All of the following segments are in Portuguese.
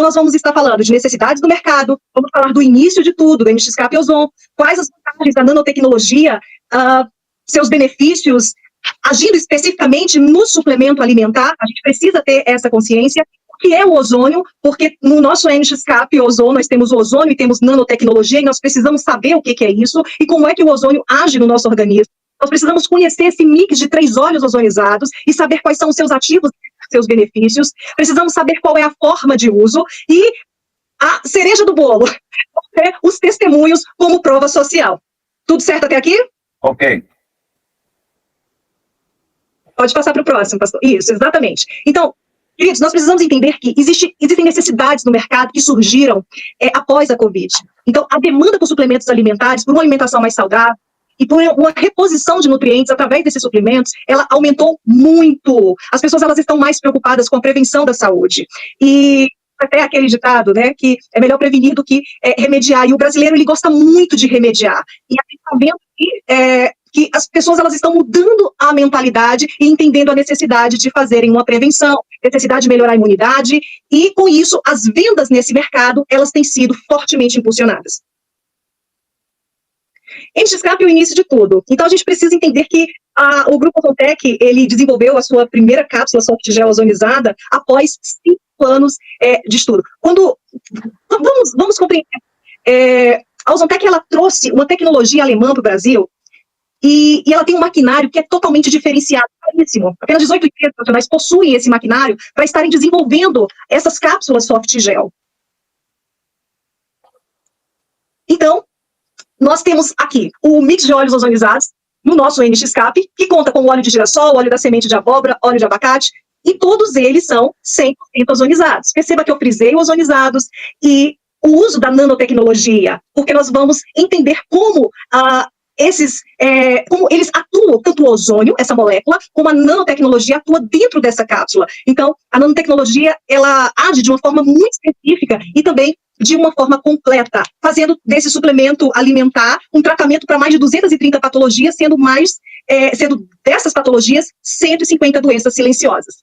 Então, nós vamos estar falando de necessidades do mercado, vamos falar do início de tudo, do NX-Cap e Ozon, quais as vantagens da nanotecnologia, seus benefícios, agindo especificamente no suplemento alimentar. A gente precisa ter essa consciência. O que é o ozônio? Porque no nosso NX-Cap e Ozon, nós temos o ozônio e temos nanotecnologia, e nós precisamos saber o que é isso e como é que o ozônio age no nosso organismo. Nós precisamos conhecer esse mix de 3 óleos ozonizados e saber quais são os seus ativos, seus benefícios. Precisamos saber qual é a forma de uso e a cereja do bolo, os testemunhos como prova social. Tudo certo até aqui? Ok. Pode passar para o próximo, pastor. Isso, exatamente. Então, queridos, nós precisamos entender que existem necessidades no mercado que surgiram após a Covid. Então, a demanda por suplementos alimentares, por uma alimentação mais saudável, e por uma reposição de nutrientes através desses suplementos, ela aumentou muito. As pessoas, elas estão mais preocupadas com a prevenção da saúde. E até aquele ditado, né, que é melhor prevenir do que remediar. E o brasileiro, ele gosta muito de remediar. E a gente está vendo que as pessoas, elas estão mudando a mentalidade e entendendo a necessidade de fazerem uma prevenção, necessidade de melhorar a imunidade. E, com isso, as vendas nesse mercado, elas têm sido fortemente impulsionadas. NX-Cap é o início de tudo. Então, a gente precisa entender que o Grupo Ozontec, ele desenvolveu a sua primeira cápsula soft gel ozonizada após 5 anos de estudo. Vamos compreender. A Ozontec, ela trouxe uma tecnologia alemã para o Brasil e ela tem um maquinário que é totalmente diferenciado, caríssimo. Apenas 18 empresas nacionais possuem esse maquinário para estarem desenvolvendo essas cápsulas soft gel. Então, nós temos aqui o mix de óleos ozonizados no nosso NX-Cap, que conta com óleo de girassol, óleo da semente de abóbora, óleo de abacate, e todos eles são 100% ozonizados. Perceba que eu frisei ozonizados e o uso da nanotecnologia, porque nós vamos entender como como eles atuam, tanto o ozônio, essa molécula, como a nanotecnologia atua dentro dessa cápsula. Então, a nanotecnologia, ela age de uma forma muito específica e também de uma forma completa, fazendo desse suplemento alimentar um tratamento para mais de 230 patologias, sendo dessas patologias 150 doenças silenciosas.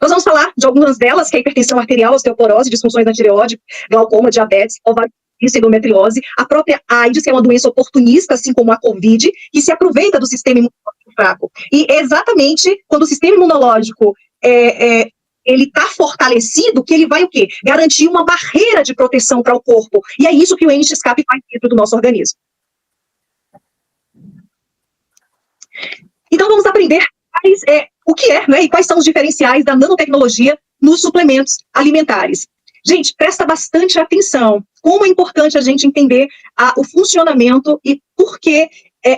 Nós vamos falar de algumas delas, que é a hipertensão arterial, osteoporose, disfunções da tireoide, glaucoma, diabetes, ovário, endometriose, a própria AIDS, que é uma doença oportunista, assim como a Covid, que se aproveita do sistema imunológico fraco. E é exatamente quando o sistema imunológico ele está fortalecido, que ele vai o quê? Garantir uma barreira de proteção para o corpo. E é isso que o NX-Cap faz dentro do nosso organismo. Então, vamos aprender o que né, e quais são os diferenciais da nanotecnologia nos suplementos alimentares. Gente, presta bastante atenção. Como é importante a gente entender o funcionamento e por que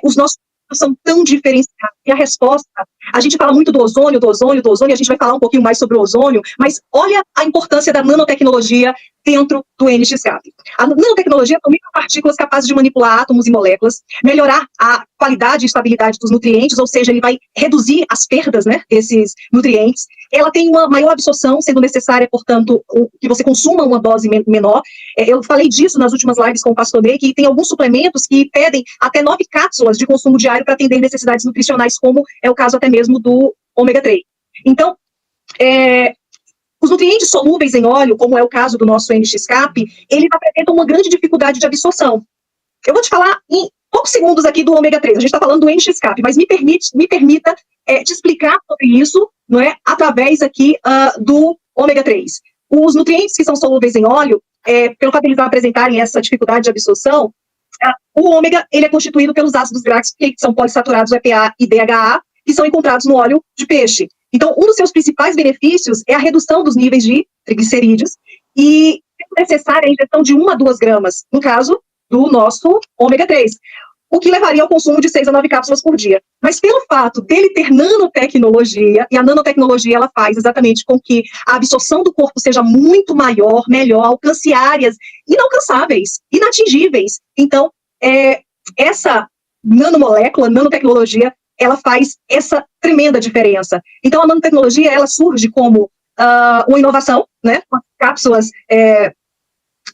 os nossos são tão diferenciados. E a resposta, a gente fala muito do ozônio, e a gente vai falar um pouquinho mais sobre o ozônio, mas olha a importância da nanotecnologia dentro do NX-Cap. A nanotecnologia são micropartículas capazes de manipular átomos e moléculas, melhorar a qualidade e estabilidade dos nutrientes, ou seja, ele vai reduzir as perdas, né, desses nutrientes. Ela tem uma maior absorção, sendo necessária, portanto, que você consuma uma dose menor. Eu falei disso nas últimas lives com o pastor Ney, que tem alguns suplementos que pedem até 9 cápsulas de consumo diário para atender necessidades nutricionais, como é o caso até mesmo do ômega 3. Então, os nutrientes solúveis em óleo, como é o caso do nosso NX-Cap, eles apresentam uma grande dificuldade de absorção. Eu vou te falar em poucos segundos aqui do ômega 3, a gente está falando do NX-Cap, mas me permita te explicar sobre isso, não é, através aqui do ômega 3. Os nutrientes que são solúveis em óleo, pelo fato de eles apresentarem essa dificuldade de absorção, o ômega, ele é constituído pelos ácidos graxos, que são polissaturados EPA e DHA, que são encontrados no óleo de peixe. Então, um dos seus principais benefícios é a redução dos níveis de triglicerídeos e é necessária a injeção de 1 a 2 gramas, no caso do nosso ômega 3, o que levaria ao consumo de 6 a 9 cápsulas por dia. Mas pelo fato dele ter nanotecnologia, e a nanotecnologia ela faz exatamente com que a absorção do corpo seja muito maior, melhor, alcance áreas inalcançáveis, inatingíveis. Então, essa nanomolécula, nanotecnologia, ela faz essa tremenda diferença. Então, a nanotecnologia, ela surge como uma inovação, né, com as cápsulas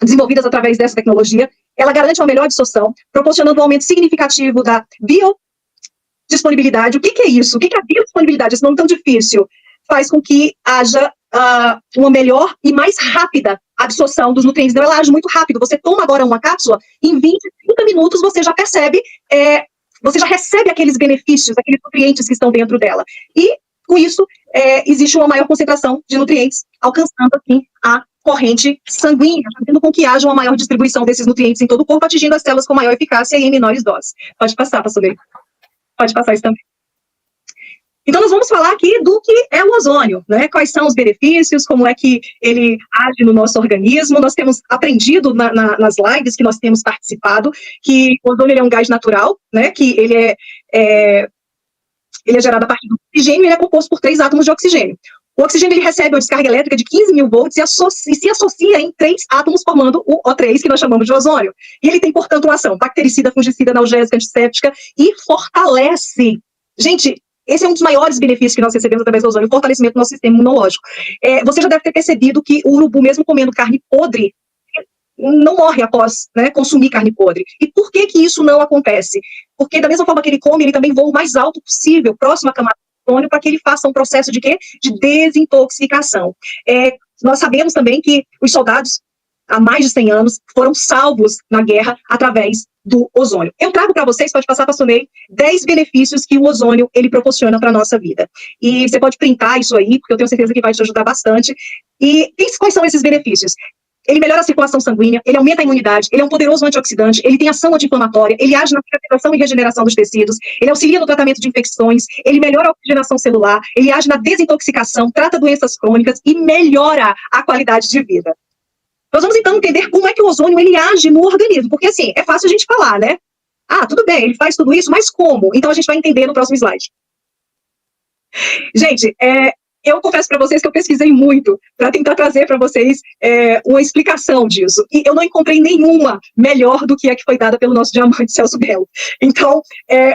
desenvolvidas através dessa tecnologia. Ela garante uma melhor absorção, proporcionando um aumento significativo da biodisponibilidade. O que é isso? O que é a biodisponibilidade? Esse nome tão difícil. Faz com que haja uma melhor e mais rápida absorção dos nutrientes. Então, ela age muito rápido. Você toma agora uma cápsula, em 20, 30 minutos você já percebe, você já recebe aqueles benefícios, aqueles nutrientes que estão dentro dela. E, com isso, existe uma maior concentração de nutrientes, alcançando, assim, a corrente sanguínea, fazendo com que haja uma maior distribuição desses nutrientes em todo o corpo, atingindo as células com maior eficácia e em menores doses. Pode passar, pastor Ney. Pode passar isso também. Então, nós vamos falar aqui do que é o ozônio, né? Quais são os benefícios, como é que ele age no nosso organismo. Nós temos aprendido nas lives que nós temos participado que o ozônio ele é um gás natural, né? Que ele é gerado a partir do oxigênio e ele é composto por 3 átomos de oxigênio. O oxigênio ele recebe uma descarga elétrica de 15.000 volts e se associa em 3 átomos, formando o O3, que nós chamamos de ozônio. E ele tem, portanto, uma ação bactericida, fungicida, analgésica, antisséptica e fortalece. Gente, esse é um dos maiores benefícios que nós recebemos através do ozônio, o fortalecimento do nosso sistema imunológico. Você já deve ter percebido que o urubu, mesmo comendo carne podre, não morre após, né, consumir carne podre. E por que isso não acontece? Porque da mesma forma que ele come, ele também voa o mais alto possível, próximo à camada do ozônio, para que ele faça um processo de quê? De desintoxicação. Nós sabemos também que os soldados, há mais de 100 anos, foram salvos na guerra através do ozônio. Eu trago para vocês, pode passar, pastor Ney, 10 benefícios que o ozônio ele proporciona para a nossa vida. E você pode printar isso aí, porque eu tenho certeza que vai te ajudar bastante. E quais são esses benefícios? Ele melhora a circulação sanguínea, ele aumenta a imunidade, ele é um poderoso antioxidante, ele tem ação anti-inflamatória, ele age na cicatrização e regeneração dos tecidos, ele auxilia no tratamento de infecções, ele melhora a oxigenação celular, ele age na desintoxicação, trata doenças crônicas e melhora a qualidade de vida. Nós vamos, então, entender como é que o ozônio ele age no organismo, porque, assim, é fácil a gente falar, né? Tudo bem, ele faz tudo isso, mas como? Então, a gente vai entender no próximo slide. Gente, eu confesso para vocês que eu pesquisei muito para tentar trazer para vocês uma explicação disso, e eu não encontrei nenhuma melhor do que a que foi dada pelo nosso diamante Celso Belo. Então,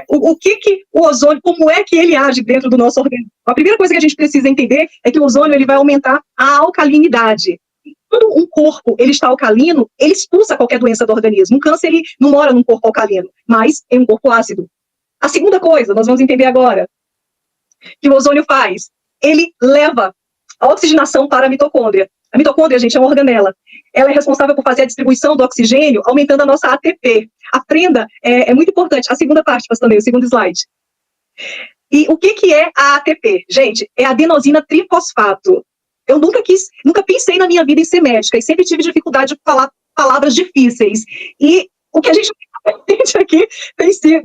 o que o ozônio, como é que ele age dentro do nosso organismo? A primeira coisa que a gente precisa entender é que o ozônio ele vai aumentar a alcalinidade. Quando um corpo ele está alcalino, ele expulsa qualquer doença do organismo. Um câncer ele não mora num corpo alcalino, mas em um corpo ácido. A segunda coisa, nós vamos entender agora, que o ozônio faz, ele leva a oxigenação para a mitocôndria. A mitocôndria, gente, é uma organela. Ela é responsável por fazer a distribuição do oxigênio, aumentando a nossa ATP. Aprenda, é muito importante. A segunda parte, pastor Ney, o segundo slide. E o que é a ATP? Gente, é adenosina trifosfato. Eu nunca pensei na minha vida em ser médica, e sempre tive dificuldade de falar palavras difíceis. E o que a gente aprende aqui,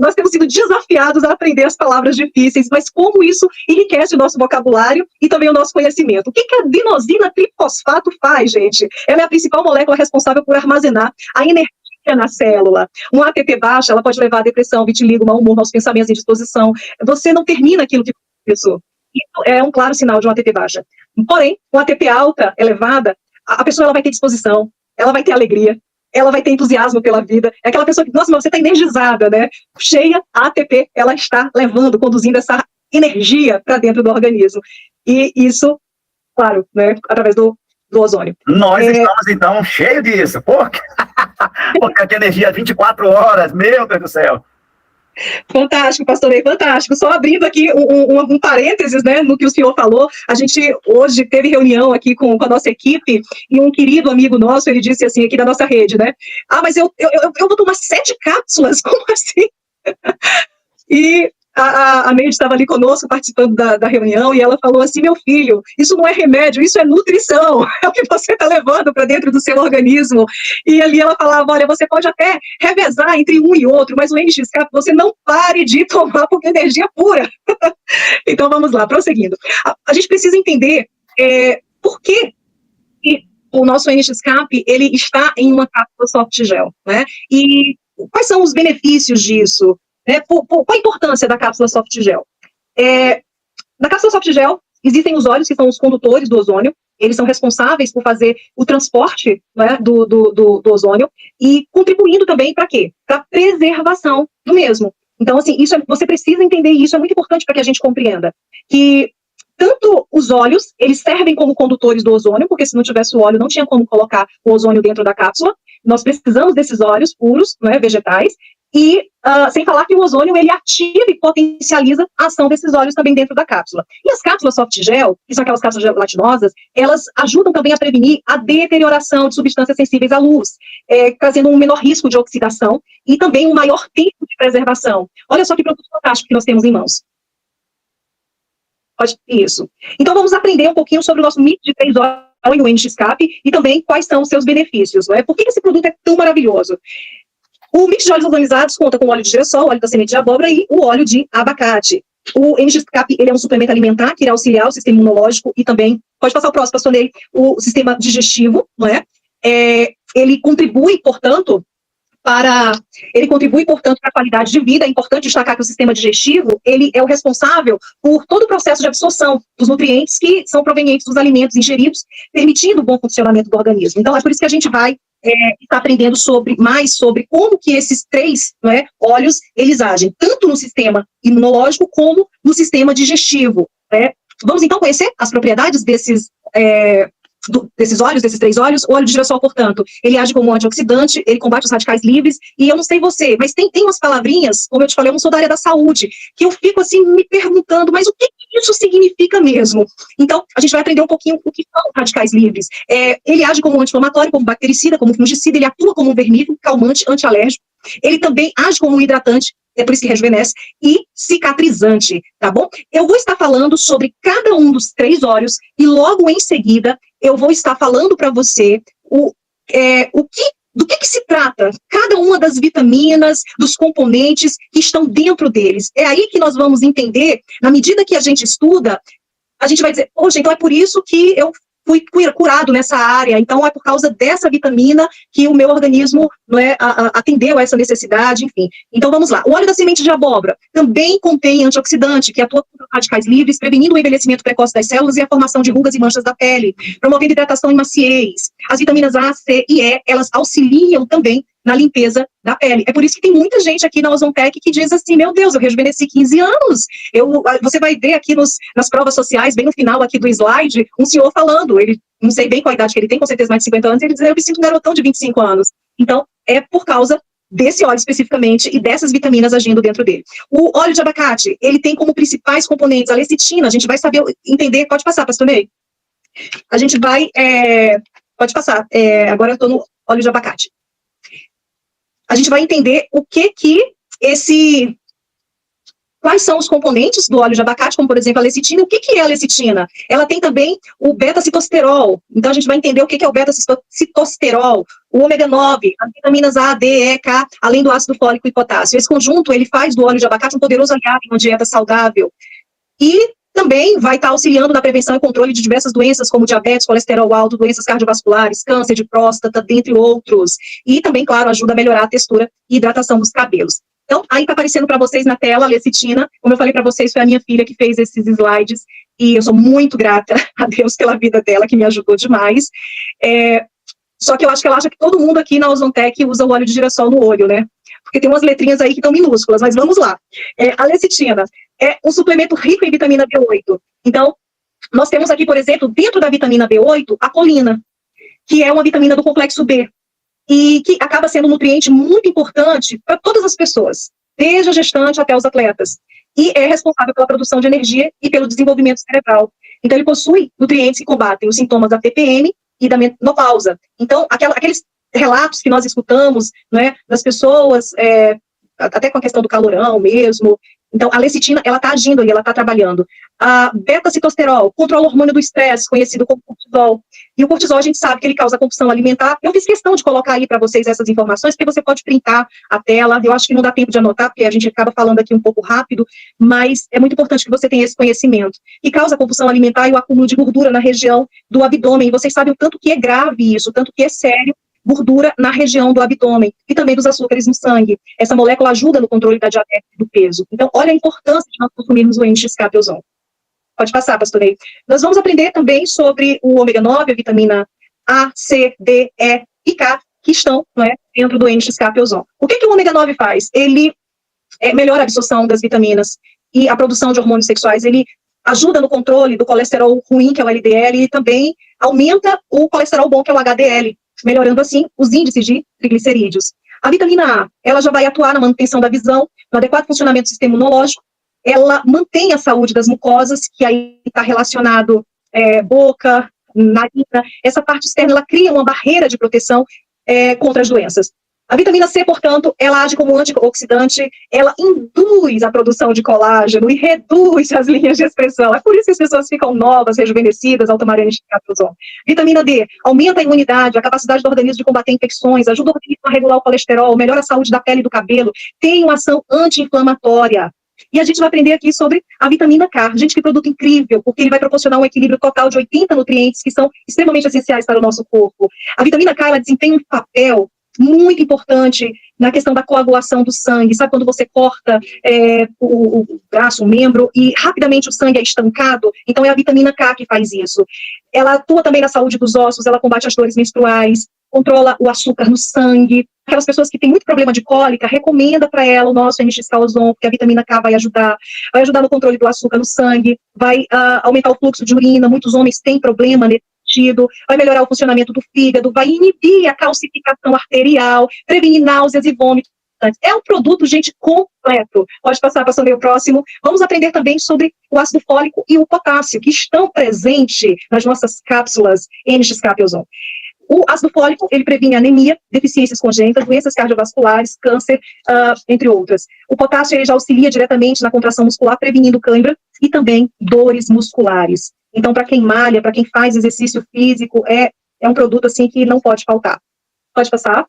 nós temos sido desafiados a aprender as palavras difíceis, mas como isso enriquece o nosso vocabulário e também o nosso conhecimento. O que a adenosina trifosfato faz, gente? Ela é a principal molécula responsável por armazenar a energia na célula. Uma ATP baixa, ela pode levar a depressão, vitiligo, mau humor, maus pensamentos, indisposição. Você não termina aquilo que começou. Isso é um claro sinal de uma ATP baixa. Porém, uma ATP alta, elevada, a pessoa ela vai ter disposição, ela vai ter alegria, ela vai ter entusiasmo pela vida. É aquela pessoa que, nossa, mas você está energizada, né? Cheia, a ATP, ela está levando, conduzindo essa energia para dentro do organismo. E isso, claro, né, através do ozônio. Nós estamos, então, cheios disso. Porque a energia 24 horas, meu Deus do céu. Fantástico, pastor Ney, fantástico. Só abrindo aqui um parênteses, né, no que o senhor falou, a gente hoje teve reunião aqui com a nossa equipe, e um querido amigo nosso, ele disse assim, aqui da nossa rede, né, mas eu vou tomar 7 cápsulas, como assim? E a Neide estava ali conosco, participando da reunião, e ela falou assim, meu filho, isso não é remédio, isso é nutrição, é o que você está levando para dentro do seu organismo. E ali ela falava, olha, você pode até revezar entre um e outro, mas o NXK, você não pare de tomar, porque é energia pura. Então, vamos lá, prosseguindo. A gente precisa entender por que o nosso NXCAP, ele está em uma cápsula soft gel, né? E quais são os benefícios disso? Qual a importância da cápsula soft gel? Na cápsula soft gel, existem os óleos, que são os condutores do ozônio, eles são responsáveis por fazer o transporte, né, do ozônio, e contribuindo também para quê? Para a preservação do mesmo. Então, assim, você precisa entender isso, é muito importante para que a gente compreenda que tanto os óleos, eles servem como condutores do ozônio, porque se não tivesse o óleo, não tinha como colocar o ozônio dentro da cápsula. Nós precisamos desses óleos puros, né, vegetais, E sem falar que o ozônio, ele ativa e potencializa a ação desses óleos também dentro da cápsula. E as cápsulas soft gel, que são aquelas cápsulas gelatinosas, elas ajudam também a prevenir a deterioração de substâncias sensíveis à luz, trazendo um menor risco de oxidação e também um maior tempo de preservação. Olha só que produto fantástico que nós temos em mãos. Isso. Então, vamos aprender um pouquinho sobre o nosso mix de 3 óleos, o NX-Cap, e também quais são os seus benefícios. Não é? Por que esse produto é tão maravilhoso? O mix de óleos ozonizados conta com óleo de girassol, óleo da semente de abóbora e o óleo de abacate. O NX-Cap, ele é um suplemento alimentar que irá auxiliar o sistema imunológico e também, pode passar o próximo, pastor Ney, o sistema digestivo, não é? Ele contribui, portanto, para a qualidade de vida. É importante destacar que o sistema digestivo, ele é o responsável por todo o processo de absorção dos nutrientes que são provenientes dos alimentos ingeridos, permitindo o bom funcionamento do organismo. Então, é por isso que a gente vai estar aprendendo mais sobre como que esses 3 óleos, eles agem, tanto no sistema imunológico como no sistema digestivo. Vamos, então, conhecer as propriedades desses óleos, desses 3 óleos. O óleo de girassol, portanto, ele age como um antioxidante, ele combate os radicais livres, e eu não sei você, mas tem umas palavrinhas, como eu te falei, eu não sou da área da saúde, que eu fico assim me perguntando, mas o que isso significa mesmo? Então, a gente vai aprender um pouquinho o que são radicais livres. Ele age como um anti-inflamatório, como bactericida, como fungicida, ele atua como um vernífugo, calmante, antialérgico, ele também age como um hidratante, é por isso que rejuvenesce, e cicatrizante, tá bom? Eu vou estar falando sobre cada um dos 3 óleos, e logo em seguida, eu vou estar falando para você do que se trata cada uma das vitaminas, dos componentes que estão dentro deles. É aí que nós vamos entender, na medida que a gente estuda, a gente vai dizer, poxa, então é por isso que eu fui curado nessa área, então é por causa dessa vitamina que o meu organismo atendeu a essa necessidade, enfim. Então vamos lá. O óleo da semente de abóbora também contém antioxidante, que atua contra radicais livres, prevenindo o envelhecimento precoce das células e a formação de rugas e manchas da pele, promovendo hidratação e maciez. As vitaminas A, C e E, elas auxiliam também na limpeza da pele. É por isso que tem muita gente aqui na Ozontec que diz assim, meu Deus, eu rejuvenesci 15 anos. Você vai ver aqui nas provas sociais, bem no final aqui do slide, um senhor falando, ele, não sei bem qual a idade que ele tem, com certeza mais de 50 anos, ele diz, eu me sinto um garotão de 25 anos. Então, é por causa desse óleo especificamente e dessas vitaminas agindo dentro dele. O óleo de abacate, ele tem como principais componentes a lecitina, a gente vai saber entender, pode passar, pastor Ney? A gente vai, pode passar, agora eu estou no óleo de abacate. A gente vai entender quais são os componentes do óleo de abacate, como, por exemplo, a lecitina. O que é a lecitina? Ela tem também o beta-citosterol. Então, a gente vai entender o que é o beta-citosterol, o ômega 9, as vitaminas A, D, E, K, além do ácido fólico e potássio. Esse conjunto, ele faz do óleo de abacate um poderoso aliado em uma dieta saudável. E também vai estar auxiliando na prevenção e controle de diversas doenças, como diabetes, colesterol alto, doenças cardiovasculares, câncer de próstata, dentre outros. E também, claro, ajuda a melhorar a textura e hidratação dos cabelos. Então, aí está aparecendo para vocês na tela a lecitina. Como eu falei para vocês, foi a minha filha que fez esses slides, e eu sou muito grata a Deus pela vida dela, que me ajudou demais. Só que eu acho que ela acha que todo mundo aqui na Ozontec usa o óleo de girassol no olho, né? Porque tem umas letrinhas aí que estão minúsculas, mas vamos lá. A lecitina é um suplemento rico em vitamina B8. Então, nós temos aqui, por exemplo, dentro da vitamina B8, a colina, que é uma vitamina do complexo B, e que acaba sendo um nutriente muito importante para todas as pessoas, desde a gestante até os atletas, e é responsável pela produção de energia e pelo desenvolvimento cerebral. Então, ele possui nutrientes que combatem os sintomas da TPM e da menopausa. Então, aqueles relatos que nós escutamos, né, das pessoas, até com a questão do calorão mesmo. Então, a lecitina, ela está agindo ali, ela está trabalhando. A beta-citosterol controla o hormônio do estresse, conhecido como cortisol. E o cortisol, a gente sabe que ele causa compulsão alimentar. Eu fiz questão de colocar aí para vocês essas informações, porque você pode printar a tela. Eu acho que não dá tempo de anotar, porque a gente acaba falando aqui um pouco rápido, mas é muito importante que você tenha esse conhecimento. E causa compulsão alimentar e o acúmulo de gordura na região do abdômen. Vocês sabem o tanto que é grave isso, o tanto que é sério, gordura na região do abdômen e também dos açúcares no sangue. Essa molécula ajuda no controle da diabetes e do peso. Então, olha a importância de nós consumirmos o NX-Cap Ozon. Pode passar, pastor Ney. Nós vamos aprender também sobre o ômega 9, a vitamina A, C, D, E e K, que estão, dentro do NX-Cap Ozon. O que o ômega 9 faz? Ele melhora a absorção das vitaminas e a produção de hormônios sexuais. Ele ajuda no controle do colesterol ruim, que é o LDL, e também aumenta o colesterol bom, que é o HDL, melhorando assim os índices de triglicerídeos. A vitamina A, ela já vai atuar na manutenção da visão, no adequado funcionamento do sistema imunológico, ela mantém a saúde das mucosas, que aí está relacionado boca, narina, essa parte externa, ela cria uma barreira de proteção contra as doenças. A vitamina C, portanto, ela age como antioxidante, ela induz a produção de colágeno e reduz as linhas de expressão. É por isso que as pessoas ficam novas, rejuvenescidas ao tomarem NX-Captozone. Vitamina D aumenta a imunidade, a capacidade do organismo de combater infecções, ajuda o organismo a regular o colesterol, melhora a saúde da pele e do cabelo, tem uma ação anti-inflamatória. E a gente vai aprender aqui sobre a vitamina K. Gente, que produto incrível, porque ele vai proporcionar um equilíbrio total de 80 nutrientes que são extremamente essenciais para o nosso corpo. A vitamina K, ela desempenha um papel muito importante na questão da coagulação do sangue. Sabe quando você corta o braço, o membro, e rapidamente o sangue é estancado? Então é a vitamina K que faz isso. Ela atua também na saúde dos ossos, ela combate as dores menstruais, controla o açúcar no sangue. Aquelas pessoas que têm muito problema de cólica, recomenda para ela o nosso NX-Calozone, porque a vitamina K vai ajudar no controle do açúcar no sangue, vai aumentar o fluxo de urina. Muitos homens têm problema nesse sentido, vai melhorar o funcionamento do fígado, vai inibir a calcificação arterial, prevenir náuseas e vômitos. É um produto, gente, completo. Pode passar para o próximo. Vamos aprender também sobre o ácido fólico e o potássio, que estão presentes nas nossas cápsulas NX-Captozone. O ácido fólico, ele previne anemia, deficiências congênitas, doenças cardiovasculares, câncer, entre outras. O potássio, ele já auxilia diretamente na contração muscular, prevenindo cãibra e também dores musculares. Então, para quem malha, para quem faz exercício físico, é um produto, assim, que não pode faltar. Pode passar?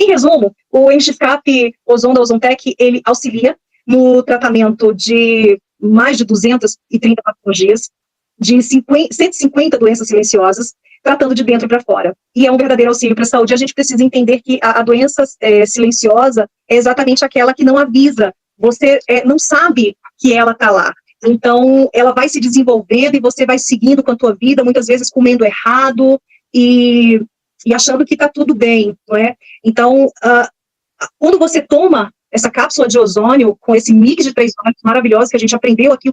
Em resumo, o NX-Cap Ozon da Ozontec, ele auxilia no tratamento de mais de 230 patologias, de 150 doenças silenciosas, tratando de dentro para fora. E é um verdadeiro auxílio para a saúde. A gente precisa entender que a doença silenciosa é exatamente aquela que não avisa. Você não sabe que ela está lá. Então, ela vai se desenvolvendo e você vai seguindo com a tua vida, muitas vezes comendo errado e achando que está tudo bem, não é? Então, quando você toma essa cápsula de ozônio, com esse mix de 3 óleos maravilhosos que a gente aprendeu aqui,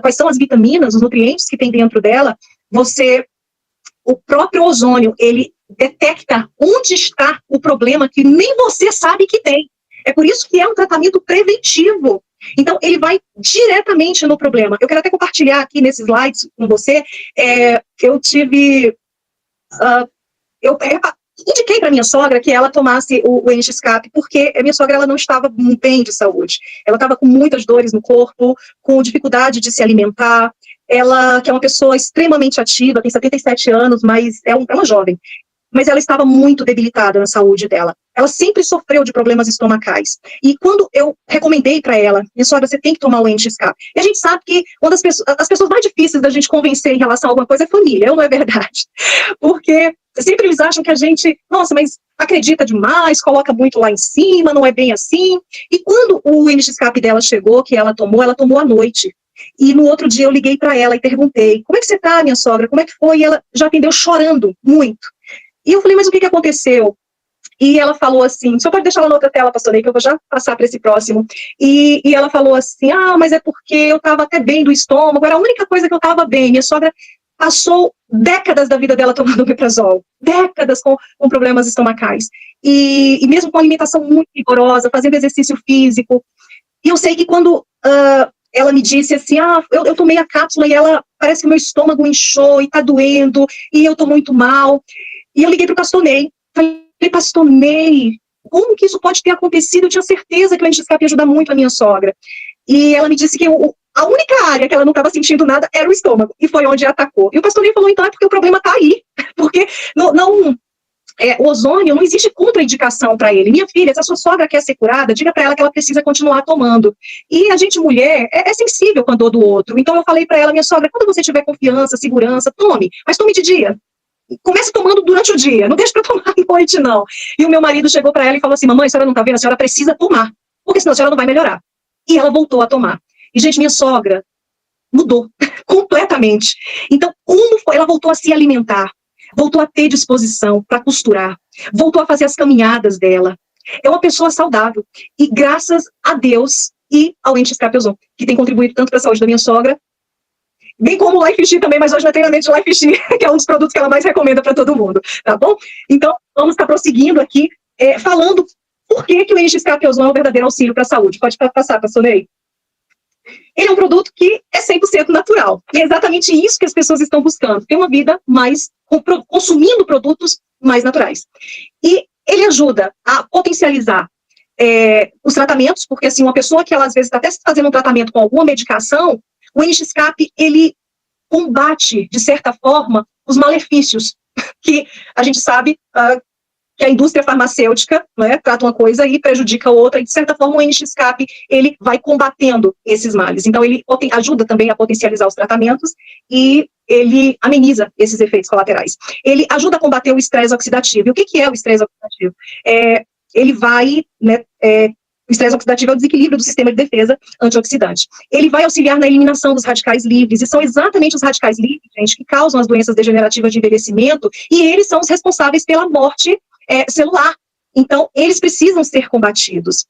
quais são as vitaminas, os nutrientes que tem dentro dela, o próprio ozônio, ele detecta onde está o problema que nem você sabe que tem. É por isso que é um tratamento preventivo. Então, ele vai diretamente no problema. Eu quero até compartilhar aqui nesses slides com você. Eu indiquei para minha sogra que ela tomasse o NX-Cap, porque a minha sogra ela não estava bem de saúde. Ela estava com muitas dores no corpo, com dificuldade de se alimentar. Ela, que é uma pessoa extremamente ativa, tem 77 anos, mas é uma jovem. Mas ela estava muito debilitada na saúde dela. Ela sempre sofreu de problemas estomacais. E quando eu recomendei para ela, minha sogra, você tem que tomar o NX-Cap. E a gente sabe que uma das as pessoas mais difíceis da gente convencer em relação a alguma coisa é família, não é verdade? Porque sempre eles acham que a gente, nossa, mas acredita demais, coloca muito lá em cima, não é bem assim. E quando o NX-Cap dela chegou, que ela tomou à noite. E no outro dia eu liguei para ela e perguntei, como é que você está, minha sogra? Como é que foi? E ela já atendeu chorando muito. E eu falei, mas o que aconteceu? E ela falou assim, só pode deixar ela na outra tela, pastor Ney, que eu vou já passar para esse próximo. E ela falou assim, mas é porque eu estava até bem do estômago, era a única coisa que eu estava bem. Minha sogra passou décadas da vida dela tomando omeprazol, décadas com problemas estomacais. E mesmo com alimentação muito rigorosa, fazendo exercício físico. E eu sei que quando ela me disse assim, eu tomei a cápsula e parece que o meu estômago inchou e tá doendo, e eu tô muito mal. E eu liguei pro pastor Ney, falei, pastor Ney, como que isso pode ter acontecido? Eu tinha certeza que o NX-Cap ia ajudar muito a minha sogra. E ela me disse que a única área que ela não estava sentindo nada era o estômago, e foi onde atacou. E o pastor Ney falou, então é porque o problema tá aí, porque o ozônio, não existe contraindicação para ele. Minha filha, se a sua sogra quer ser curada, diga para ela que ela precisa continuar tomando. E a gente, mulher, é sensível com a dor do outro. Então eu falei para ela, minha sogra, quando você tiver confiança, segurança, tome, mas tome de dia. Comece tomando durante o dia, não deixe para tomar à noite, não. E o meu marido chegou para ela e falou assim, mamãe, a senhora não está vendo, a senhora precisa tomar, porque senão a senhora não vai melhorar. E ela voltou a tomar. E, gente, minha sogra mudou completamente. Então, como foi? Ela voltou a se alimentar, voltou a ter disposição para costurar, voltou a fazer as caminhadas dela. É uma pessoa saudável. E graças a Deus e ao NX-Cap Ozon, que tem contribuído tanto para a saúde da minha sogra bem como o LifeX também, mas hoje não é treinamento de LifeX, que é um dos produtos que ela mais recomenda para todo mundo, tá bom? Então, vamos estar prosseguindo aqui, falando por que o NX-Cap Ozon é um verdadeiro auxílio para a saúde. Pode passar, pastor Ney? Ele é um produto que é 100% natural. E é exatamente isso que as pessoas estão buscando. Ter uma vida mais, consumindo produtos mais naturais. E ele ajuda a potencializar os tratamentos, porque assim, uma pessoa que ela às vezes está até fazendo um tratamento com alguma medicação, o NX-Cap, ele combate, de certa forma, os malefícios que a gente sabe que a indústria farmacêutica, né, trata uma coisa e prejudica outra, e de certa forma o NX-Cap, ele vai combatendo esses males. Então ele ajuda também a potencializar os tratamentos e ele ameniza esses efeitos colaterais. Ele ajuda a combater o estresse oxidativo. E o que é o estresse oxidativo? Ele vai, né, o estresse oxidativo é o desequilíbrio do sistema de defesa antioxidante. Ele vai auxiliar na eliminação dos radicais livres, e são exatamente os radicais livres, gente, que causam as doenças degenerativas de envelhecimento, e eles são os responsáveis pela morte celular. Então, eles precisam ser combatidos.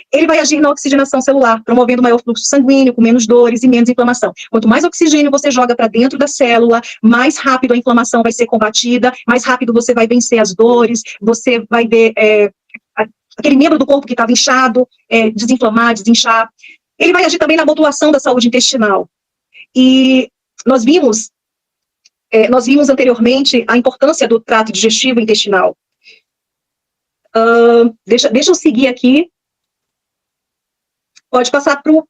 Ele vai agir na oxigenação celular, promovendo maior fluxo sanguíneo, com menos dores e menos inflamação. Quanto mais oxigênio você joga para dentro da célula, mais rápido a inflamação vai ser combatida, mais rápido você vai vencer as dores, você vai ver aquele membro do corpo que estava inchado, desinflamar, desinchar. Ele vai agir também na modulação da saúde intestinal. E nós vimos anteriormente a importância do trato digestivo intestinal. Deixa eu seguir aqui. Pode passar para o...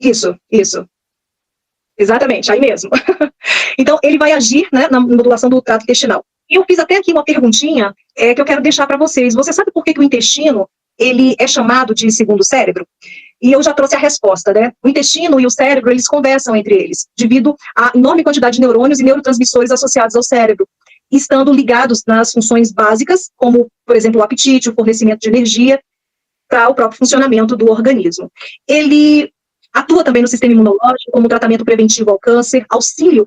Isso. Exatamente, aí mesmo. Então, ele vai agir, né, na modulação do trato intestinal. E eu fiz até aqui uma perguntinha que eu quero deixar para vocês. Você sabe por que o intestino ele é chamado de segundo cérebro? E eu já trouxe a resposta, né? O intestino e o cérebro, eles conversam entre eles, devido à enorme quantidade de neurônios e neurotransmissores associados ao cérebro, estando ligados nas funções básicas, como, por exemplo, o apetite, o fornecimento de energia, para o próprio funcionamento do organismo. Ele atua também no sistema imunológico, como tratamento preventivo ao câncer, auxílio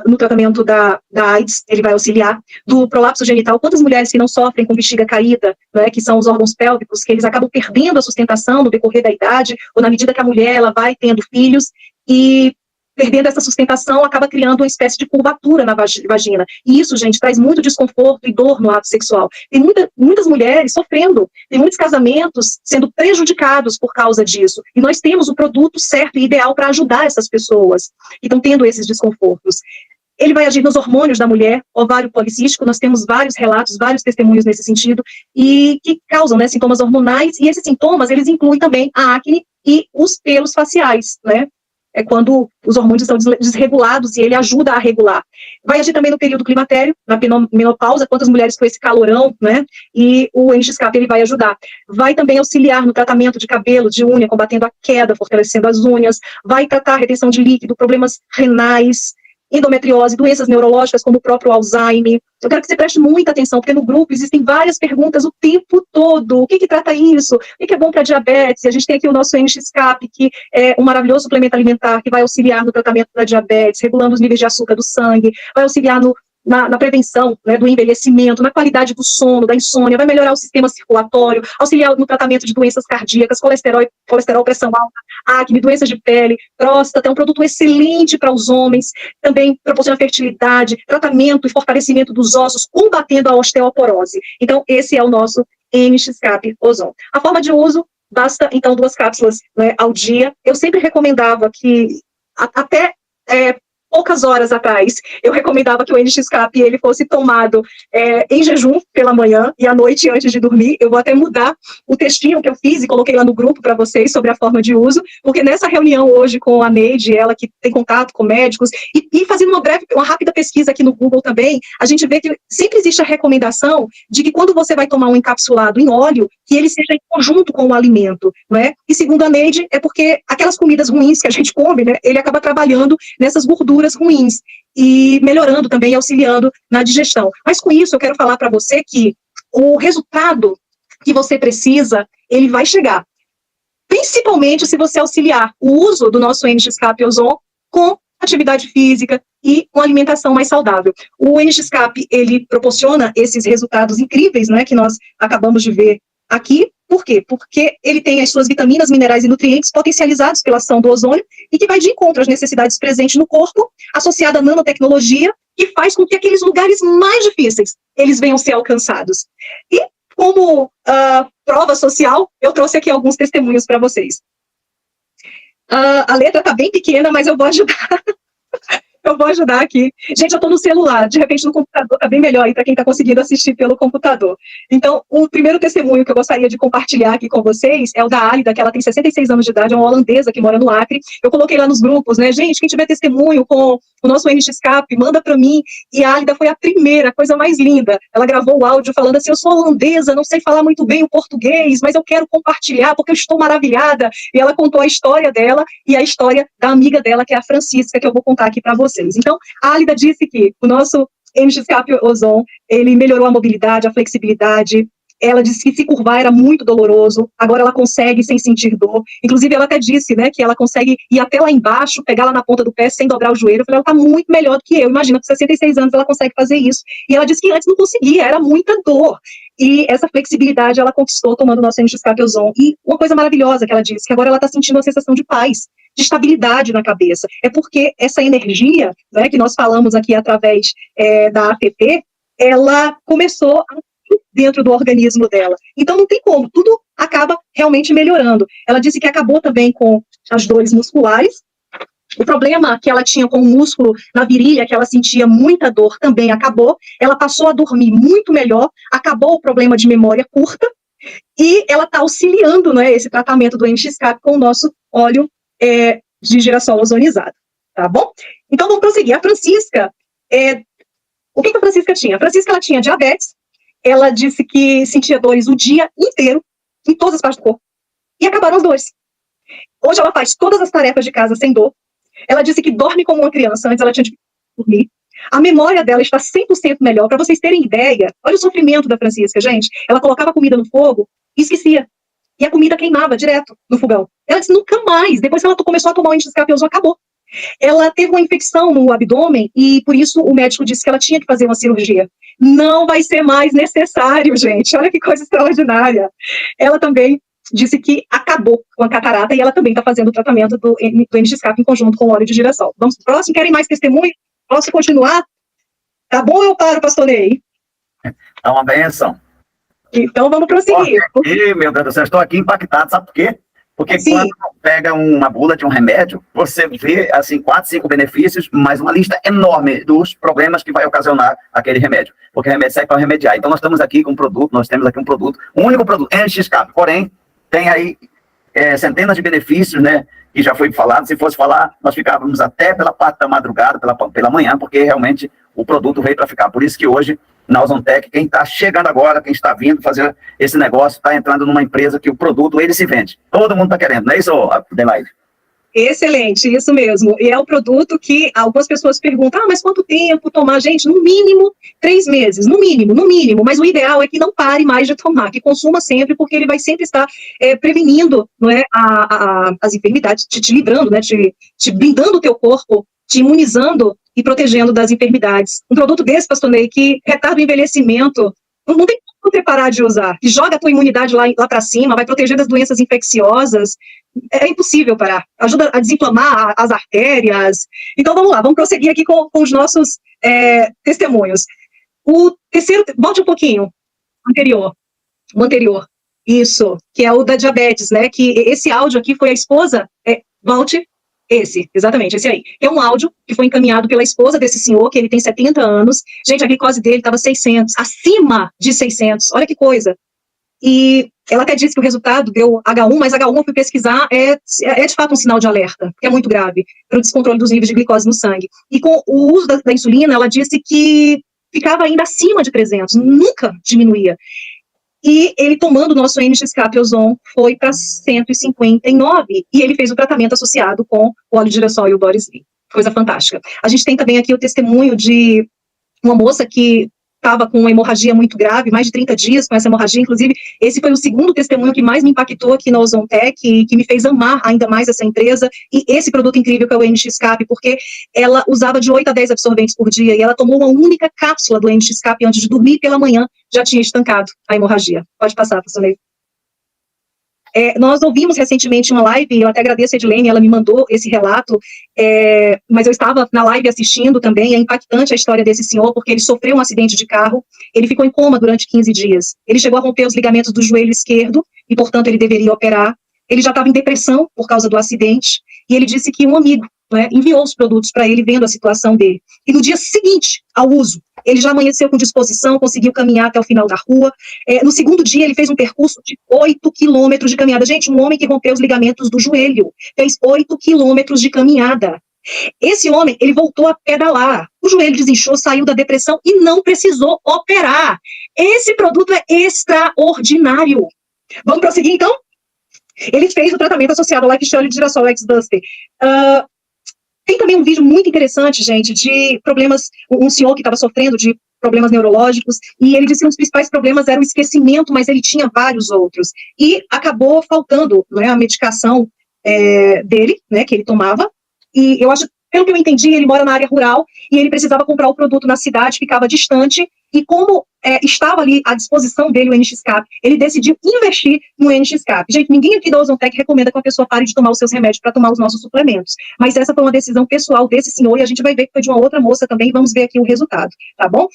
no tratamento da AIDS, ele vai auxiliar, do prolapso genital. Quantas mulheres que não sofrem com bexiga caída, né, que são os órgãos pélvicos, que eles acabam perdendo a sustentação no decorrer da idade, ou na medida que a mulher ela vai tendo filhos, e perdendo essa sustentação, acaba criando uma espécie de curvatura na vagina. E isso, gente, traz muito desconforto e dor no ato sexual. Tem muitas mulheres sofrendo, tem muitos casamentos sendo prejudicados por causa disso. E nós temos o produto certo e ideal para ajudar essas pessoas que estão tendo esses desconfortos. Ele vai agir nos hormônios da mulher, ovário policístico, nós temos vários relatos, vários testemunhos nesse sentido, e que causam, né, sintomas hormonais, e esses sintomas, eles incluem também a acne e os pelos faciais, né? É quando os hormônios estão desregulados e ele ajuda a regular. Vai agir também no período climatério, na menopausa, quantas mulheres com esse calorão, né? E o NX-Cap ele vai ajudar. Vai também auxiliar no tratamento de cabelo, de unha, combatendo a queda, fortalecendo as unhas. Vai tratar a retenção de líquido, problemas renais, endometriose, doenças neurológicas como o próprio Alzheimer. Eu quero que você preste muita atenção, porque no grupo existem várias perguntas o tempo todo. O que trata isso? O que é bom para diabetes? E a gente tem aqui o nosso NX-Cap, que é um maravilhoso suplemento alimentar que vai auxiliar no tratamento da diabetes, regulando os níveis de açúcar do sangue, vai auxiliar na prevenção, né, do envelhecimento, na qualidade do sono, da insônia, vai melhorar o sistema circulatório, auxiliar no tratamento de doenças cardíacas, colesterol, pressão alta, acne, doenças de pele, próstata. É um produto excelente para os homens, também proporciona fertilidade, tratamento e fortalecimento dos ossos, combatendo a osteoporose. Então, esse é o nosso NX-Cap Ozon. A forma de uso, basta, então, 2 cápsulas, né, ao dia. Eu sempre recomendava que, até poucas horas atrás, eu recomendava que o NX-Cap ele fosse tomado em jejum pela manhã e à noite antes de dormir. Eu vou até mudar o textinho que eu fiz e coloquei lá no grupo para vocês sobre a forma de uso, porque nessa reunião hoje com a Neide, ela que tem contato com médicos, e fazendo uma rápida pesquisa aqui no Google também, a gente vê que sempre existe a recomendação de que quando você vai tomar um encapsulado em óleo, que ele seja em conjunto com o alimento, né? E segundo a Neide, é porque aquelas comidas ruins que a gente come, né, ele acaba trabalhando nessas gorduras ruins e melhorando também, auxiliando na digestão. Mas com isso eu quero falar para você que o resultado que você precisa, ele vai chegar. Principalmente se você auxiliar o uso do nosso NX-Cap Ozon com atividade física e uma alimentação mais saudável. O NX-Cap, ele proporciona esses resultados incríveis, né, que nós acabamos de ver aqui, Por quê? Porque ele tem as suas vitaminas, minerais e nutrientes potencializados pela ação do ozônio e que vai de encontro às necessidades presentes no corpo, associada à nanotecnologia, que faz com que aqueles lugares mais difíceis, eles venham ser alcançados. E como prova social, eu trouxe aqui alguns testemunhos para vocês. A letra está bem pequena, mas eu vou ajudar. Eu vou ajudar aqui. Gente, eu estou no celular, de repente no computador está bem melhor aí para quem está conseguindo assistir pelo computador. Então, o primeiro testemunho que eu gostaria de compartilhar aqui com vocês é o da Álida, que ela tem 66 anos de idade, é uma holandesa que mora no Acre. Eu coloquei lá nos grupos, né? Gente, quem tiver testemunho com o nosso NXCap, manda para mim. E a Álida foi a primeira, coisa mais linda. Ela gravou o áudio falando assim, eu sou holandesa, não sei falar muito bem o português, mas eu quero compartilhar porque eu estou maravilhada. E ela contou a história dela e a história da amiga dela, que é a Francisca, que eu vou contar aqui para vocês. Então, a Álida disse que o nosso NXCap Ozon, ele melhorou a mobilidade, a flexibilidade. Ela disse que se curvar era muito doloroso, agora ela consegue sem sentir dor. Inclusive, ela até disse, né, que ela consegue ir até lá embaixo, pegar lá na ponta do pé sem dobrar o joelho. Eu falei, ela está muito melhor do que eu. Imagina, com 66 anos ela consegue fazer isso. E ela disse que antes não conseguia, era muita dor. E essa flexibilidade ela conquistou tomando o nosso NXCap Ozon. E uma coisa maravilhosa que ela disse, que agora ela está sentindo uma sensação de paz, de estabilidade na cabeça. É porque essa energia, né, que nós falamos aqui através da APP, ela começou a dentro do organismo dela. Então não tem como, tudo acaba realmente melhorando. Ela disse que acabou também com as dores musculares. O problema que ela tinha com o músculo na virilha, que ela sentia muita dor, também acabou. Ela passou a dormir muito melhor, acabou o problema de memória curta, e ela está auxiliando, né, esse tratamento do NXCap com o nosso óleo de girassol ozonizado, tá bom? Então vamos prosseguir. A Francisca, o que a Francisca tinha? A Francisca, ela tinha diabetes, ela disse que sentia dores o dia inteiro, em todas as partes do corpo, e acabaram as dores. Hoje ela faz todas as tarefas de casa sem dor. Ela disse que dorme como uma criança, antes ela tinha de dormir. A memória dela está 100% melhor. Para vocês terem ideia, olha o sofrimento da Francisca, gente. Ela colocava a comida no fogo e esquecia. E a comida queimava direto no fogão. Ela disse, nunca mais. Depois que ela começou a tomar o NXCap Ozon, acabou. Ela teve uma infecção no abdômen e, por isso, o médico disse que ela tinha que fazer uma cirurgia. Não vai ser mais necessário, gente. Olha que coisa extraordinária. Ela também disse que acabou com a catarata e ela também está fazendo o tratamento do NXCap em conjunto com o óleo de girassol. Vamos para o próximo? Querem mais testemunho? Posso continuar? Tá bom ou eu paro, pastor Ney? É uma benção. Então vamos prosseguir. Aqui, meu Deus do céu, estou aqui impactado, sabe por quê? Porque Sim. Quando pega uma bula de um remédio, você vê, assim, 4, 5 benefícios, mas uma lista enorme dos problemas que vai ocasionar aquele remédio. Porque o remédio serve para remediar. Então nós estamos aqui com um produto, um único produto, NXCap, porém, tem aí centenas de benefícios, né, que já foi falado. Se fosse falar, nós ficávamos até pela parte da madrugada, pela manhã, porque realmente o produto veio para ficar. Por isso que hoje, na Ozontec, quem está chegando agora, quem está vindo fazer esse negócio, está entrando numa empresa que o produto, ele se vende. Todo mundo está querendo, não é isso, Adelaide? Excelente, isso mesmo. E é o produto que algumas pessoas perguntam, mas quanto tempo tomar? Gente, no mínimo 3 meses, no mínimo. Mas o ideal é que não pare mais de tomar, que consuma sempre, porque ele vai sempre estar prevenindo, não é, as enfermidades, te livrando, né, te blindando o teu corpo, te imunizando e protegendo das enfermidades. Um produto desse, pastor Ney, que retarda o envelhecimento, não tem como você parar de usar, que joga a tua imunidade lá para cima, vai proteger das doenças infecciosas, é impossível parar, ajuda a desinflamar as artérias. Então vamos lá, vamos prosseguir aqui com os nossos testemunhos. O terceiro, volte um pouquinho, o anterior, isso, que é o da diabetes, né, que esse áudio aqui foi a esposa, volte, exatamente, esse aí. É um áudio que foi encaminhado pela esposa desse senhor, que ele tem 70 anos. Gente, a glicose dele estava 600, acima de 600. Olha que coisa. E ela até disse que o resultado deu H1, mas H1 eu fui pesquisar, é de fato um sinal de alerta, que é muito grave, para o descontrole dos níveis de glicose no sangue. E com o uso da insulina, ela disse que ficava ainda acima de 300, nunca diminuía. E ele tomando o nosso NXCap Ozon foi para 159, e ele fez o tratamento associado com o óleo de girassol e o Doris Lee. Coisa fantástica. A gente tem também aqui o testemunho de uma moça que estava com uma hemorragia muito grave, mais de 30 dias com essa hemorragia. Inclusive, esse foi o segundo testemunho que mais me impactou aqui na Ozontec, e que me fez amar ainda mais essa empresa, e esse produto incrível que é o NXCap, porque ela usava de 8 a 10 absorventes por dia, e ela tomou uma única cápsula do NXCap antes de dormir, pela manhã já tinha estancado a hemorragia. Pode passar, pastor Ney. Nós ouvimos recentemente uma live, eu até agradeço a Edilene, ela me mandou esse relato, mas eu estava na live assistindo também, é impactante a história desse senhor, porque ele sofreu um acidente de carro, ele ficou em coma durante 15 dias, ele chegou a romper os ligamentos do joelho esquerdo, e portanto ele deveria operar, ele já estava em depressão por causa do acidente, e ele disse que um amigo, né, enviou os produtos para ele, vendo a situação dele, e no dia seguinte ao uso, ele já amanheceu com disposição, conseguiu caminhar até o final da rua. No segundo dia, ele fez um percurso de 8 quilômetros de caminhada. Gente, um homem que rompeu os ligamentos do joelho, fez 8 quilômetros de caminhada. Esse homem, ele voltou a pedalar. O joelho desinchou, saiu da depressão e não precisou operar. Esse produto é extraordinário. Vamos prosseguir, então? Ele fez o tratamento associado ao Lifestyle de Girassol X-Buster. Tem também um vídeo muito interessante, gente, de problemas, um senhor que estava sofrendo de problemas neurológicos, e ele disse que um dos principais problemas era o esquecimento, mas ele tinha vários outros, e acabou faltando, né, a medicação dele, né, que ele tomava, e eu acho, pelo que eu entendi, ele mora na área rural, e ele precisava comprar o produto na cidade, ficava distante, e como estava ali à disposição dele o NXCAP, ele decidiu investir no NXCAP. Gente, ninguém aqui da Ozontec recomenda que a pessoa pare de tomar os seus remédios para tomar os nossos suplementos, mas essa foi uma decisão pessoal desse senhor, e a gente vai ver que foi de uma outra moça também, e vamos ver aqui o resultado, tá bom?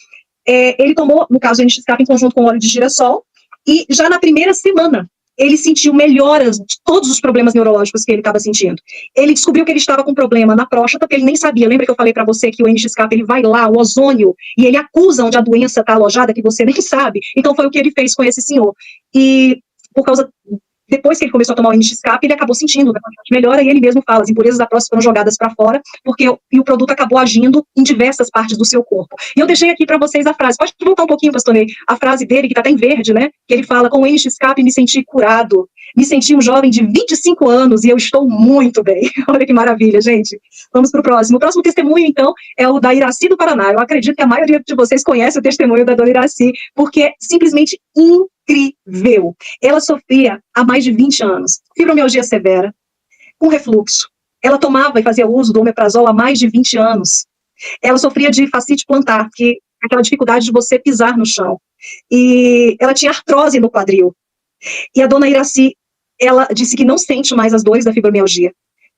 Ele tomou, no caso, o NXCAP em conjunto com óleo de girassol, e já na primeira semana, ele sentiu melhoras de todos os problemas neurológicos que ele estava sentindo. Ele descobriu que ele estava com problema na próstata, porque ele nem sabia. Lembra que eu falei para você que o NXCAP, ele vai lá, o ozônio, e ele acusa onde a doença está alojada, que você nem sabe. Então foi o que ele fez com esse senhor. E por causa... Depois que ele começou a tomar o NXCAP, ele acabou sentindo uma melhora, e ele mesmo fala, as impurezas da próstata foram jogadas para fora, e o produto acabou agindo em diversas partes do seu corpo. E eu deixei aqui para vocês a frase, pode voltar um pouquinho, pastor Ney, a frase dele, que está até em verde, né, que ele fala, com o NXCAP me senti curado, me senti um jovem de 25 anos, e eu estou muito bem. Olha que maravilha, gente. Vamos para o próximo. O próximo testemunho, então, é o da Iraci do Paraná. Eu acredito que a maioria de vocês conhece o testemunho da dona Iraci, porque é simplesmente incrível. Ela sofria há mais de 20 anos, fibromialgia severa, com refluxo. Ela tomava e fazia uso do omeprazol há mais de 20 anos. Ela sofria de fascite plantar, que é aquela dificuldade de você pisar no chão. E ela tinha artrose no quadril. E a dona Iraci, ela disse que não sente mais as dores da fibromialgia,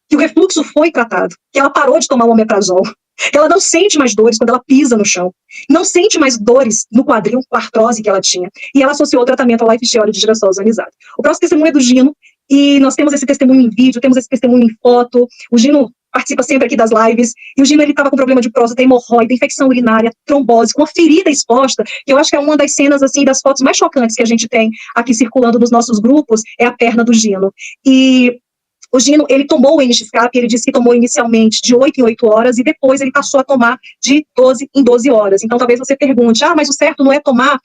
que o refluxo foi tratado, que ela parou de tomar o omeprazol, que ela não sente mais dores quando ela pisa no chão, não sente mais dores no quadril com a artrose que ela tinha, e ela associou o tratamento ao Lifestyle de girassol ozonizado. O próximo testemunho é do Gino, e nós temos esse testemunho em vídeo, temos esse testemunho em foto. O Gino participa sempre aqui das lives, e o Gino, ele estava com problema de próstata, hemorroida, infecção urinária, trombose, com uma ferida exposta, que eu acho que é uma das cenas, assim, das fotos mais chocantes que a gente tem aqui circulando nos nossos grupos, é a perna do Gino. E o Gino, ele tomou o NXCAP, ele disse que tomou inicialmente de 8 em 8 horas, e depois ele passou a tomar de 12 em 12 horas. Então, talvez você pergunte, mas o certo não é tomar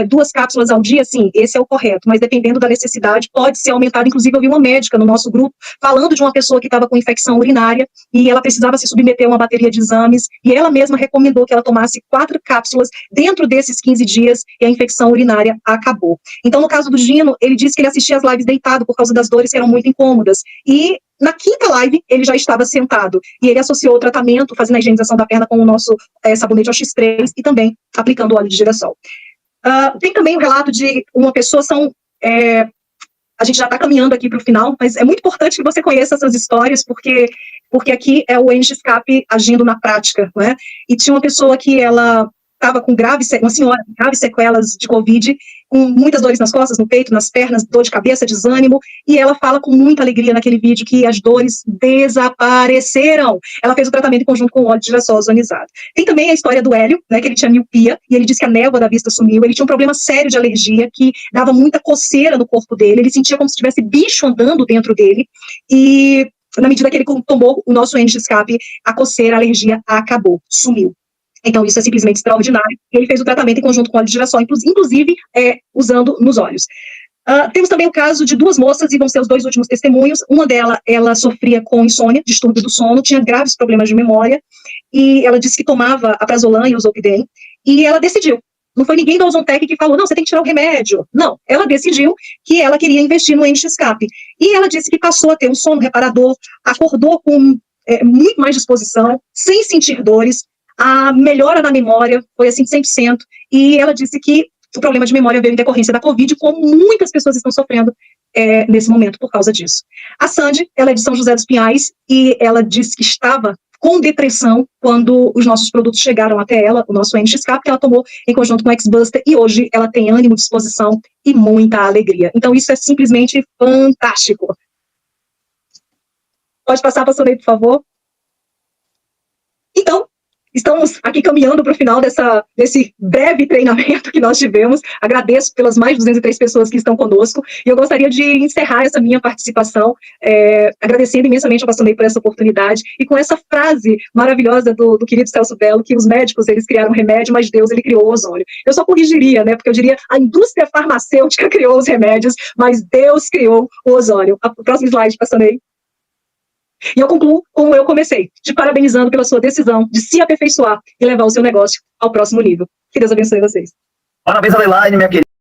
2 cápsulas ao dia? Sim, esse é o correto, mas dependendo da necessidade, pode ser aumentado. Inclusive, eu vi uma médica no nosso grupo, falando de uma pessoa que estava com infecção urinária, e ela precisava se submeter a uma bateria de exames, e ela mesma recomendou que ela tomasse 4 cápsulas dentro desses 15 dias, e a infecção urinária acabou. Então, no caso do Gino, ele disse que ele assistia as lives deitado, por causa das dores que eram muito incômodas. E na quinta live, ele já estava sentado, e ele associou o tratamento, fazendo a higienização da perna com o nosso sabonete OX3, e também aplicando óleo de girassol. Tem também o relato de uma pessoa, a gente já está caminhando aqui para o final, mas é muito importante que você conheça essas histórias, porque aqui é o NXCAP agindo na prática, não é? E tinha uma pessoa que ela estava com uma senhora com graves sequelas de Covid, com muitas dores nas costas, no peito, nas pernas, dor de cabeça, desânimo, e ela fala com muita alegria naquele vídeo que as dores desapareceram. Ela fez o tratamento em conjunto com o óleo de girassol ozonizado. Tem também a história do Hélio, né, que ele tinha miopia, e ele disse que a névoa da vista sumiu, ele tinha um problema sério de alergia, que dava muita coceira no corpo dele, ele sentia como se tivesse bicho andando dentro dele, e na medida que ele tomou o nosso NXCAP, a coceira, a alergia acabou, sumiu. Então, isso é simplesmente extraordinário. Ele fez o tratamento em conjunto com óleo de girassol, inclusive usando nos olhos. Temos também o caso de 2 moças, e vão ser os 2 últimos testemunhos. Uma delas, ela sofria com insônia, distúrbio do sono, tinha graves problemas de memória, e ela disse que tomava a prazolam e o zolpidem, e ela decidiu. Não foi ninguém da Ozontec que falou, não, você tem que tirar o remédio. Não, ela decidiu que ela queria investir no NXCAP. E ela disse que passou a ter um sono reparador, acordou com muito mais disposição, sem sentir dores. A melhora na memória foi assim 100%, e ela disse que o problema de memória veio em decorrência da Covid, como muitas pessoas estão sofrendo nesse momento por causa disso. A Sandy, ela é de São José dos Pinhais e ela disse que estava com depressão quando os nossos produtos chegaram até ela, o nosso NXK, que ela tomou em conjunto com o X-Buster, e hoje ela tem ânimo, disposição e muita alegria. Então isso é simplesmente fantástico. Pode passar, pastor Ney, por favor? Então, estamos aqui caminhando para o final desse breve treinamento que nós tivemos. Agradeço pelas mais de 203 pessoas que estão conosco. E eu gostaria de encerrar essa minha participação agradecendo imensamente ao pastor Ney por essa oportunidade e com essa frase maravilhosa do querido Celso Bello, que os médicos, eles criaram remédio, mas Deus, ele criou o ozônio. Eu só corrigiria, né, porque eu diria a indústria farmacêutica criou os remédios, mas Deus criou o ozônio. O próximo slide, pastor Ney. E eu concluo como eu comecei, te parabenizando pela sua decisão de se aperfeiçoar e levar o seu negócio ao próximo nível. Que Deus abençoe vocês. Parabéns, Adelaide, minha querida.